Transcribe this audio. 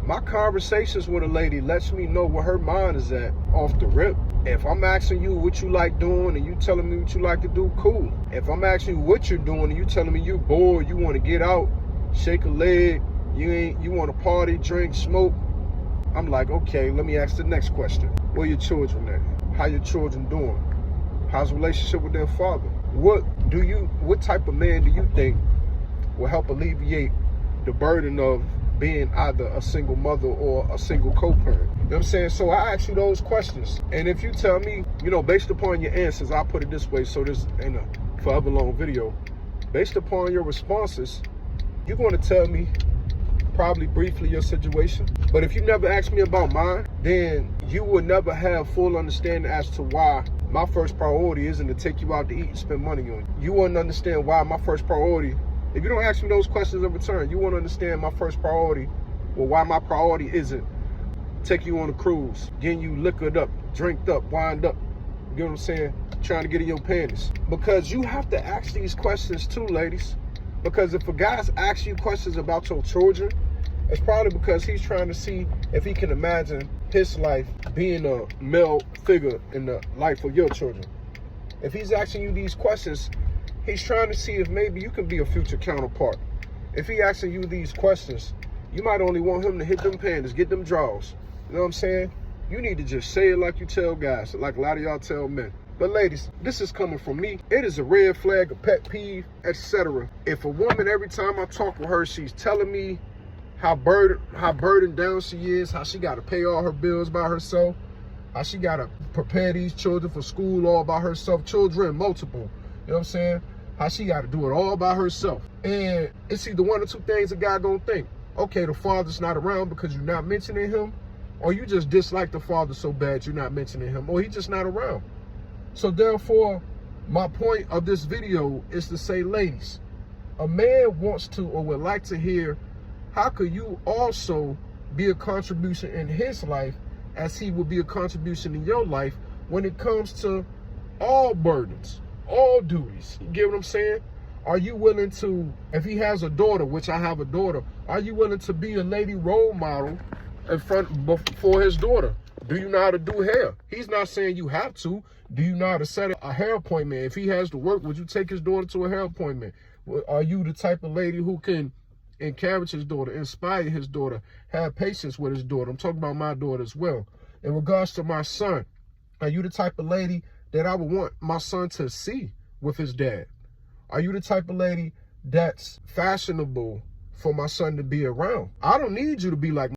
My conversations with a lady lets me know where her mind is at off the rip. If I'm asking you what you like doing and you telling me what you like to do, cool. If I'm asking you what you're doing and you telling me you bored, you want to get out, shake a leg, you want to party, drink, smoke, I'm like, okay, let me ask the next question. Where your children at? How your children doing? How's the relationship with their father? What type of man do you think will help alleviate the burden of being either a single mother or a single co-parent? You know what I'm saying? So I ask you those questions. And if you tell me, based upon your answers, I'll put it this way, so this ain't a forever long video. Based upon your responses, you're going to tell me probably briefly your situation. But if you never ask me about mine, then you will never have full understanding as to why my first priority isn't to take you out to eat and spend money on you. You wouldn't understand why my first priority, if you don't ask me those questions in return, you won't understand my first priority, or why my priority isn't taking you on a cruise, getting you liquored up, drinked up, wind up, you know what I'm saying, trying to get in your panties. Because you have to ask these questions too, ladies. Because if a guy's asking you questions about your children, it's probably because he's trying to see if he can imagine his life being a male figure in the life of your children. If he's asking you these questions, he's trying to see if maybe you can be a future counterpart. If he asking you these questions, you might only want him to hit them panties, get them draws. You know what I'm saying? You need to just say it like you tell guys, like a lot of y'all tell men. But ladies, this is coming from me. It is a red flag, a pet peeve, etc. If a woman, every time I talk with her, she's telling me how burdened down she is, how she got to pay all her bills by herself, how she got to prepare these children for school all by herself, children, multiple, you know what I'm saying? How she got to do it all by herself. And it's either one or two things a guy gonna think. Okay, the father's not around because you're not mentioning him, or you just dislike the father so bad you're not mentioning him, or he's just not around. So therefore, my point of this video is to say, ladies, a man wants to or would like to hear, how could you also be a contribution in his life as he would be a contribution in your life when it comes to all burdens, all duties? You get what I'm saying? Are you willing to, if he has a daughter, which I have a daughter, are you willing to be a lady role model for his daughter? Do you know how to do hair? He's not saying you have to. Do you know how to set a hair appointment? If he has to work, would you take his daughter to a hair appointment? Are you the type of lady who can encourage his daughter, inspire his daughter, have patience with his daughter? I'm talking about my daughter as well. In regards to my son, are you the type of lady that I would want my son to see with his dad? Are you the type of lady that's fashionable for my son to be around? I don't need you to be like